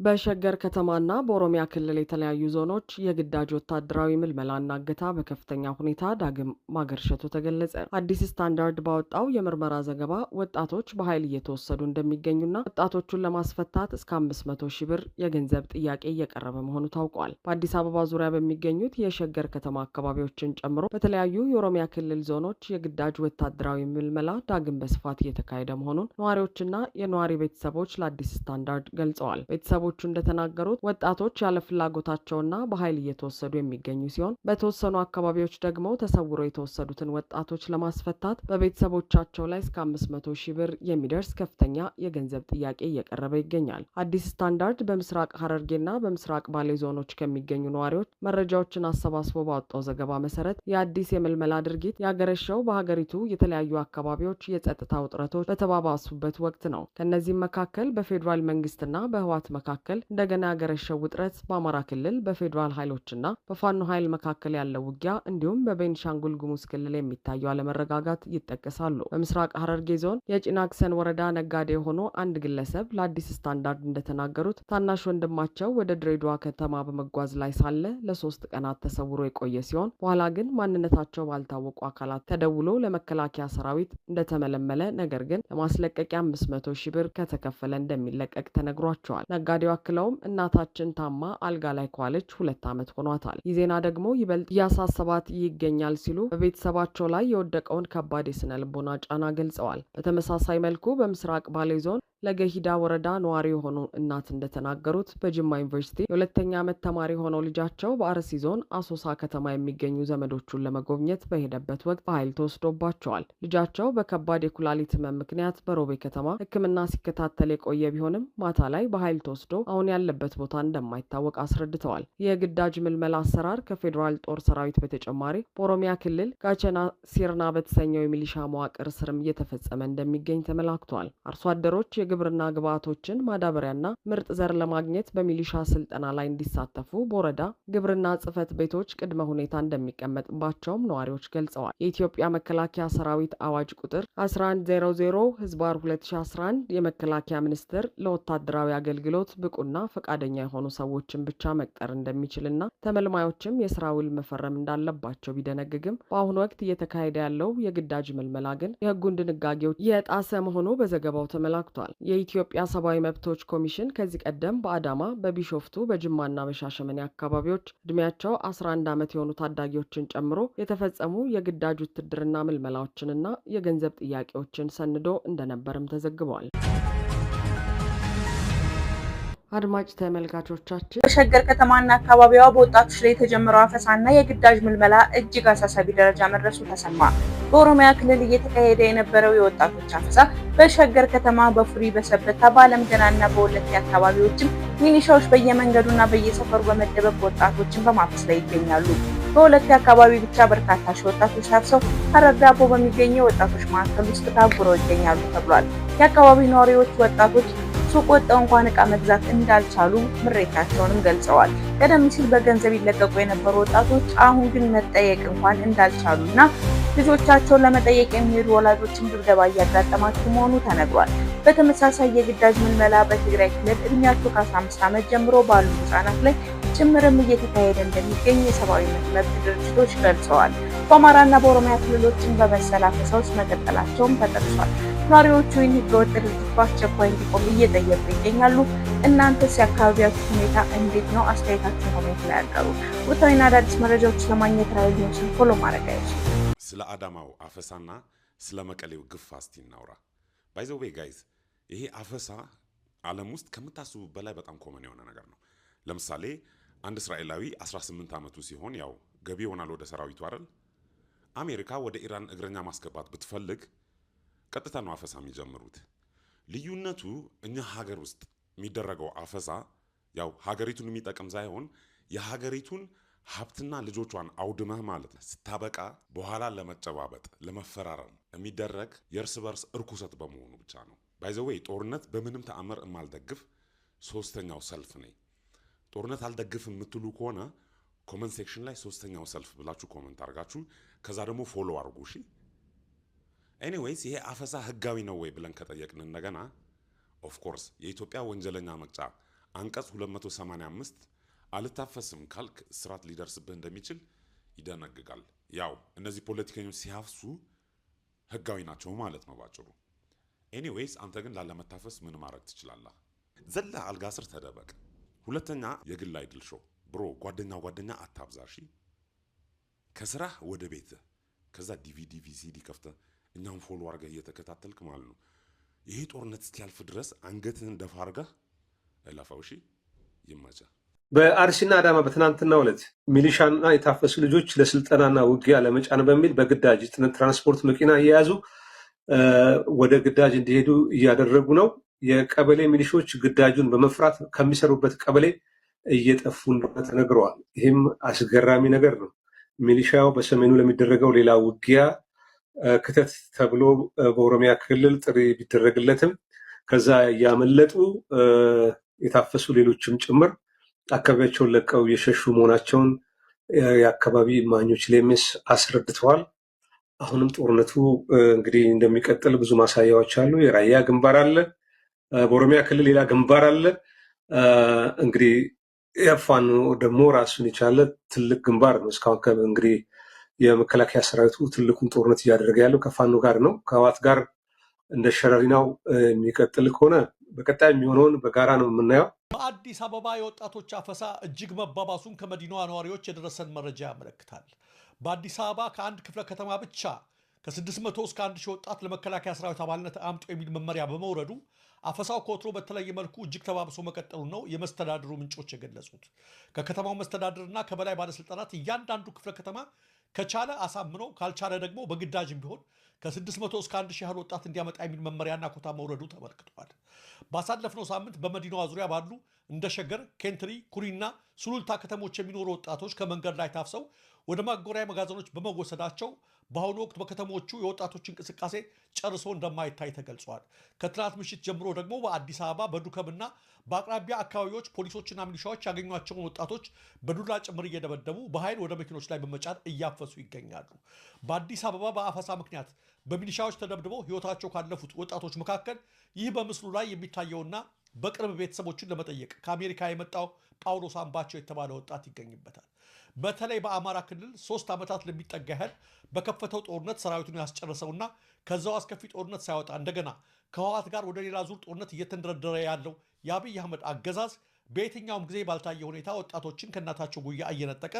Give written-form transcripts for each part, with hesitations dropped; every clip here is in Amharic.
በሸገር ከተማና በኦሮሚያ ክልል የተለያዩ ዞኖች የግዳጅ ወታደራዊ ምልመላና እገታ በከፍተኛ ሁኔታ ዳግም ማገርሸቱ ተገለጸ። አዲስ ስታንዳርድ ባወጣው የምርመራ ዘገባ ወጣቶች በኃይል እየተወሰዱ እንደሚገኙና ወጣቶቹን ለማስፈታት እስከ 500 ሺህ ብር የገንዘብ ጥያቄ እየቀረበ መሆኑ ታውቋል። በአዲስ አበባ ዙሪያ በሚገኙት የሸገር ከተማ አካባቢዎችን ጨምሮ በተለያዩ የኦሮሚያ ክልል ዞኖች የግዳጅ ወታደራዊ ምልመላ ዳግም በስፋት እየተካሄደ መሆኑን ነዋሪዎችና የነዋሪ ቤተሰቦች ለአዲስ ስታንዳርድ ገልጸዋል። ቤተሰቦቹ እንደተናገሩት ወጣቶች ያለ ፍላጎታቸውና በኃይል እየተወሰዱ የሚገኙ ሲሆን በተወሰኑ አካባቢዎች ደግሞ ተሰውረው የተወሰዱትን ወጣቶች ለማስፈታት በቤተሰቦቻቸው ላይ እስከ 500 ሺህ ብር የሚደርስ ከፍተኛ የገንዘብ ጥያቄ እየቀረበ ይገኛል። አዲስ ስታንዳርድ በምስራቅ ሐረርጌና በምስራቅ ባሌ ዞኖች ከሚገኙ ነዋሪዎች መረጃዎችን አሰባስቦ ባወጣው ዘገባ መሰረት የአዲስ የምልመላ ድርጊት ያገረሸው በሀገሪቱ የተለያዩ አካባቢዎች የጸጥታ ውጥረቶች በተባባሱበት ወቅት ነው። ከእነዚህም መካከል በፌዴራል መንግስትና በህወሓት መካከል እንደገና ያገረሸው ውጥረት፣ በአማራ ክልል በፌዴራል ኃይሎችና በፋኖ ኃይል መካከል ያለው ውጊያ እንዲሁም በቤንሻንጉል ጉሙዝ ክልል የሚታዩ አለመረጋጋት ይጠቀሳሉ። በምስራቅ ሐረርጌ ዞን የጭናክሰን ወረዳ ነጋዴ የሆኑ አንድ ግለሰብ ለአዲስ ስታንዳርድ እንደተናገሩት ታናሽ ወንድማቸው ወደ ድሬዳዋ ከተማ በመጓዝ ላይ ሳለ ለ3 ቀናት ተሰውሮ የቆየ ሲሆን በኋላ ግን ማንነታቸው ባልታወቁ አካላት ተደውሎ ለመከላከያ ሰራዊት እንደተመለመለ፣ ነገር ግን ለማስለቀቂያ 500 ሺህ ብር ከተከፈለ እንደሚለቀቅ ተነግሯቸዋል። ነጋዴው አክለውም እናታችን ታማ አልጋ ላይ ከዋለች 2 ዓመት ሆኗታል። ይህ ዜና ደግሞ ይበልጥ እያሳሰባት ይገኛል ሲሉ በቤተሰባቸው ላይ የወደቀውን ከባድ የስነ ልቦና ጫና ገልጸዋል። በተመሳሳይ መልኩ በምስራቅ ባሌ ዞን ለገሂዳ ወረዳ ነዋሪ የሆኑ እናት እንደተናገሩት በጅማ ዩኒቨርሲቲ የ2ኛ ዓመት ተማሪ ሆነው ልጃቸው በአርሲ ዞን አሶሳ ከተማ የሚገኙ ዘመዶቹን ለመጎብኘት በሄደበት ወቅት በኃይል ተወስዶባቸዋል። ልጃቸው በከባድ የኩላሊት ህመም ምክንያት በሮቤ ከተማ ሕክምና ሲከታተል የቆየ ቢሆንም ማታ ላይ በኃይል ተወስዶ አሁን ያለበት ቦታ እንደማይታወቅ አስረድተዋል። የግዳጅ ምልመላ አሰራር ከፌዴራል ጦር ሰራዊት በተጨማሪ በኦሮሚያ ክልል ጋቸና ሲርና በተሰኘው የሚሊሻ መዋቅር ስርም እየተፈጸመ እንደሚገኝ ተመላክቷል። አርሶ አደሮች የግብርና ግብዓቶችን፣ ማዳበሪያና ምርጥ ዘር ለማግኘት በሚሊሻ ስልጠና ላይ እንዲሳተፉ በወረዳ ግብርና ጽሕፈት ቤቶች ቅድመ ሁኔታ እንደሚቀመጥባቸውም ነዋሪዎች ገልጸዋል። የኢትዮጵያ መከላከያ ሰራዊት አዋጅ ቁጥር 1100/2011 የመከላከያ ሚኒስቴር ለወታደራዊ አገልግሎት ብቁና ፈቃደኛ የሆኑ ሰዎችን ብቻ መቅጠር እንደሚችልና ተመልማዮችም የስራ ውል መፈረም እንዳለባቸው ቢደነግግም በአሁኑ ወቅት እየተካሄደ ያለው የግዳጅ ምልመላ ግን የሕጉን ድንጋጌዎች የጣሰ መሆኑ በዘገባው ተመላክቷል። የኢትዮጵያ ሰብአዊ መብቶች ኮሚሽን ከዚህ ቀደም በአዳማ፣ በቢሾፍቱ፣ በጅማና በሻሸመኔ አካባቢዎች እድሜያቸው 11 ዓመት የሆኑ ታዳጊዎችን ጨምሮ የተፈጸሙ የግዳጅ ውትድርና ምልመላዎችንና የገንዘብ ጥያቄዎችን ሰንዶ እንደነበርም ተዘግቧል። አድማጭ ተመልካቾቻችን በሸገር ከተማና አካባቢዋ በወጣቶች ላይ የተጀመረው አፈሳና የግዳጅ ምልመላ እጅግ አሳሳቢ ደረጃ መድረሱ ተሰማ። በኦሮሚያ ክልል እየተካሄደ የነበረው የወጣቶች አፈሳ በሸገር ከተማ፣ በፉሪ፣ በሰበታ፣ በአለም ገናና በወለቴ አካባቢዎችም ሚሊሻዎች በየመንገዱና በየሰፈሩ በመደበቅ ወጣቶችን በማፈስ ላይ ይገኛሉ። በወለቴ አካባቢ ብቻ በርካታ ሺህ ወጣቶች ታፍሰው ሐረር ዳቦ በሚገኘው ወጣቶች ማዕከል ውስጥ ታጉረው ይገኛሉ ተብሏል። የአካባቢው ነዋሪዎች ወጣቶች ሱቅ ወጥተው እንኳን ዕቃ መግዛት እንዳልቻሉ ምሬታቸውንም ገልጸዋል። ቀደም ሲል በገንዘብ ይለቀቁ የነበሩ ወጣቶች አሁን ግን መጠየቅ እንኳን እንዳልቻሉና ልጆቻቸውን ለመጠየቅ የሚሄዱ ወላጆችን ድብደባ እያጋጠማቸው መሆኑ ተነግሯል። በተመሳሳይ የግዳጅ ምልመላ በትግራይ ክልል እድሜያቸው ከ15 ዓመት ጀምሮ ባሉ ህጻናት ላይ ጭምርም እየተካሄደ እንደሚገኝ የሰብአዊ መብት ድርጅቶች ገልጸዋል። በአማራና በኦሮሚያ ክልሎችን በመሰል አፈሳዎች መቀጠላቸውም ተጠቅሷል። ነዋሪዎቹ ይህን ህገወጥ ድርጊት በአስቸኳይ እንዲቆም እየጠየቁ ይገኛሉ። እናንተስ የአካባቢያችሁ ሁኔታ እንዴት ነው? አስተያየታችሁን ኮሜንት ላይ ያጋሩ። ወቅታዊና አዳዲስ መረጃዎች ለማግኘት ራዕይ ኒውስን ፎሎ ማድረግ አይርሱ። ስለ አዳማው አፈሳና ስለ መቀሌው ግፍ እስቲ እናውራ። ባይ ዘ ዌይ ጋይዝ፣ ይሄ አፈሳ ዓለም ውስጥ ከምታስቡ በላይ በጣም ኮመን የሆነ ነገር ነው። ለምሳሌ አንድ እስራኤላዊ 18 ዓመቱ ሲሆን ያው ገቢ ይሆናል ወደ ሰራዊቱ አይደል? አሜሪካ ወደ ኢራን እግረኛ ማስገባት ብትፈልግ ቀጥታ ነው አፈሳ የሚጀምሩት። ልዩነቱ እኛ ሀገር ውስጥ የሚደረገው አፈሳ ያው ሀገሪቱን የሚጠቅም ሳይሆን የሀገሪቱን ሀብትና ልጆቿን አውድመህ ማለት ነው ስታበቃ በኋላ ለመጨባበጥ ለመፈራረም የሚደረግ የእርስ በርስ እርኩሰት በመሆኑ ብቻ ነው። ባይ ዘ ዌይ ጦርነት በምንም ተአምር የማልደግፍ ሶስተኛው ሰልፍ ነኝ። ጦርነት አልደግፍም የምትሉ ከሆነ ኮመንት ሴክሽን ላይ ሶስተኛው ሰልፍ ብላችሁ ኮመንት አድርጋችሁ ከዛ ደግሞ ፎሎ አድርጉ እሺ። ኤኒዌይስ ይሄ አፈሳ ህጋዊ ነው ወይ ብለን ከጠየቅን እንደገና ኦፍ ኮርስ የኢትዮጵያ ወንጀለኛ መቅጫ አንቀጽ 285 አልታፈስም ካልክ እስራት ሊደርስብህ እንደሚችል ይደነግጋል። ያው እነዚህ ፖለቲከኞች ሲያፍሱ ህጋዊ ናቸው ማለት ነው ባጭሩ። ኤኒዌይስ አንተ ግን ላለመታፈስ ምን ማድረግ ትችላለህ? ዘላ አልጋ ስር ተደበቅ። ሁለተኛ የግል አይድል ሾው ብሮ ጓደኛ አታብዛሺ። ከስራህ ወደ ቤትህ ከዛ ዲቪዲ ቪሲዲ ከፍተህ እኛም ፎሎ አድርገህ እየተከታተልክ ማለት ነው ይሄ ጦርነት እስኪያልፍ ድረስ አንገትህን ደፋ አድርገህ እለፈው። እሺ ይመቻ። በአርሲና አዳማ በትናንትናው ዕለት ሚሊሻና የታፈሱ ልጆች ለስልጠናና ውጊያ ለመጫን በሚል በግዳጅ ትራንስፖርት መኪና እየያዙ ወደ ግዳጅ እንዲሄዱ እያደረጉ ነው። የቀበሌ ሚሊሾች ግዳጁን በመፍራት ከሚሰሩበት ቀበሌ እየጠፉ እንደሆነ ተነግረዋል። ይህም አስገራሚ ነገር ነው። ሚሊሻው በሰሜኑ ለሚደረገው ሌላ ውጊያ ክተት ተብሎ በኦሮሚያ ክልል ጥሪ ቢደረግለትም ከዛ እያመለጡ የታፈሱ ሌሎችም ጭምር አካባቢያቸውን ለቀው የሸሹ መሆናቸውን የአካባቢ እማኞች ለኤምኤስ አስረድተዋል። አሁንም ጦርነቱ እንግዲህ እንደሚቀጥል ብዙ ማሳያዎች አሉ። የራያ ግንባር አለ፣ በኦሮሚያ ክልል ሌላ ግንባር አለ። እንግዲህ የፋኖ ደግሞ ራሱን የቻለ ትልቅ ግንባር ነው። እስካሁን እንግዲህ የመከላከያ ሰራዊቱ ትልቁን ጦርነት እያደረገ ያለው ከፋኖ ጋር ነው። ከህወሓት ጋር እንደ ሸረሪናው የሚቀጥል ከሆነ በቀጣይ የሚሆነውን በጋራ ነው የምናየው። በአዲስ አበባ የወጣቶች አፈሳ እጅግ መባባሱን ከመዲናዋ ነዋሪዎች የደረሰን መረጃ ያመለክታል። በአዲስ አበባ ከአንድ ክፍለ ከተማ ብቻ ከ600 እስከ 1000 ወጣት ለመከላከያ ሰራዊት አባልነት አምጦ የሚል መመሪያ በመውረዱ አፈሳው ከወትሮ በተለየ መልኩ እጅግ ተባብሶ መቀጠሉ ነው የመስተዳድሩ ምንጮች የገለጹት። ከከተማው መስተዳድርና ከበላይ ባለስልጣናት እያንዳንዱ ክፍለ ከተማ ከቻለ አሳምኖ ካልቻለ ደግሞ በግዳጅም ቢሆን ከ600 እስከ 1000 ያህል ወጣት እንዲያመጣ የሚል መመሪያና ኮታ መውረዱ ተመልክቷል። ባሳለፍነው ሳምንት በመዲናዋ ዙሪያ ባሉ እንደ ሸገር፣ ኬንትሪ፣ ኩሪና ሱሉልታ ከተሞች የሚኖሩ ወጣቶች ከመንገድ ላይ ታፍሰው ወደ ማጎሪያ መጋዘኖች በመወሰዳቸው በአሁኑ ወቅት በከተሞቹ የወጣቶች እንቅስቃሴ ጨርሶ እንደማይታይ ተገልጿል። ከትናንት ምሽት ጀምሮ ደግሞ በአዲስ አበባ በዱከምና በአቅራቢያ አካባቢዎች ፖሊሶችና ሚሊሻዎች ያገኟቸውን ወጣቶች በዱላ ጭምር እየደበደቡ በኃይል ወደ መኪኖች ላይ በመጫን እያፈሱ ይገኛሉ። በአዲስ አበባ በአፈሳ ምክንያት በሚሊሻዎች ተደብድበው ሕይወታቸው ካለፉት ወጣቶች መካከል ይህ በምስሉ ላይ የሚታየውና በቅርብ ቤተሰቦችን ለመጠየቅ ከአሜሪካ የመጣው ጳውሎስ አምባቸው የተባለ ወጣት ይገኝበታል። በተለይ በአማራ ክልል 3 ዓመታት ለሚጠጋ ያህል በከፈተው ጦርነት ሰራዊቱን ያስጨረሰውና ከዛው አስከፊ ጦርነት ሳይወጣ እንደገና ከህወሓት ጋር ወደ ሌላ ዙር ጦርነት እየተንደረደረ ያለው የአብይ አህመድ አገዛዝ በየትኛውም ጊዜ ባልታየ ሁኔታ ወጣቶችን ከእናታቸው ጉያ እየነጠቀ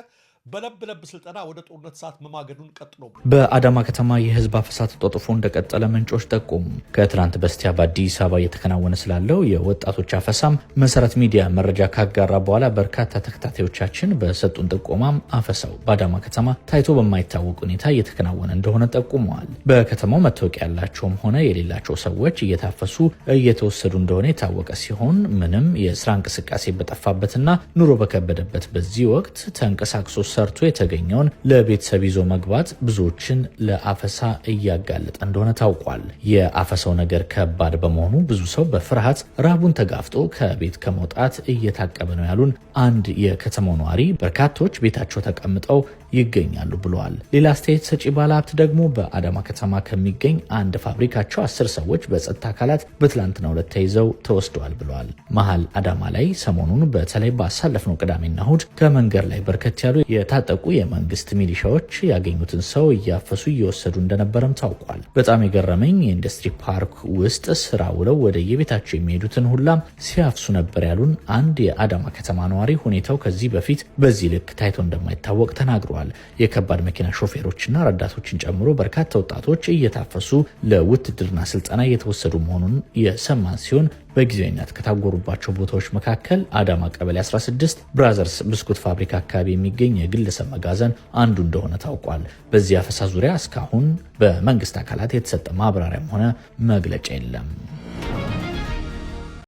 በለብ ለብ ስልጠና ወደ ጦርነት ሰዓት መማገዱን ቀጥሎ በአዳማ ከተማ የህዝብ አፈሳ ተጧጥፎ እንደቀጠለ ምንጮች ጠቆሙ። ከትናንት በስቲያ በአዲስ አበባ እየተከናወነ ስላለው የወጣቶች አፈሳም መሰረት ሚዲያ መረጃ ካጋራ በኋላ በርካታ ተከታታዮቻችን በሰጡን ጥቆማም አፈሳው በአዳማ ከተማ ታይቶ በማይታወቅ ሁኔታ እየተከናወነ እንደሆነ ጠቁመዋል። በከተማው መታወቂያ ያላቸውም ሆነ የሌላቸው ሰዎች እየታፈሱ እየተወሰዱ እንደሆነ የታወቀ ሲሆን ምንም የስራ እንቅስቃሴ በጠፋበትና ኑሮ በከበደበት በዚህ ወቅት ተንቀሳቅሶ ሰርቶ የተገኘውን ለቤተሰብ ይዞ መግባት ብዙዎችን ለአፈሳ እያጋለጠ እንደሆነ ታውቋል። የአፈሳው ነገር ከባድ በመሆኑ ብዙ ሰው በፍርሃት ራቡን ተጋፍጦ ከቤት ከመውጣት እየታቀበ ነው ያሉን አንድ የከተማው ነዋሪ በርካቶች ቤታቸው ተቀምጠው ይገኛሉ ብለዋል። ሌላ አስተያየት ሰጪ ባለሀብት ደግሞ በአዳማ ከተማ ከሚገኝ አንድ ፋብሪካቸው 10 ሰዎች በጸጥታ አካላት በትላንትናው ዕለት ተይዘው ተወስደዋል ብለዋል። መሀል አዳማ ላይ ሰሞኑን በተለይ ባሳለፍነው ቅዳሜና እሁድ ከመንገድ ላይ በርከት ያሉ የታጠቁ የመንግስት ሚሊሻዎች ያገኙትን ሰው እያፈሱ እየወሰዱ እንደነበረም ታውቋል። በጣም የገረመኝ የኢንዱስትሪ ፓርክ ውስጥ ስራ ውለው ወደ የቤታቸው የሚሄዱትን ሁላም ሲያፍሱ ነበር ያሉን አንድ የአዳማ ከተማ ነዋሪ ሁኔታው ከዚህ በፊት በዚህ ልክ ታይቶ እንደማይታወቅ ተናግረዋል። የከባድ መኪና ሾፌሮችና ረዳቶችን ጨምሮ በርካታ ወጣቶች እየታፈሱ ለውትድርና ስልጠና እየተወሰዱ መሆኑን የሰማን ሲሆን በጊዜያዊነት ከታጎሩባቸው ቦታዎች መካከል አዳማ ቀበሌ 16 ብራዘርስ ብስኩት ፋብሪካ አካባቢ የሚገኝ የግለሰብ መጋዘን አንዱ እንደሆነ ታውቋል። በዚህ አፈሳ ዙሪያ እስካሁን በመንግስት አካላት የተሰጠ ማብራሪያም ሆነ መግለጫ የለም።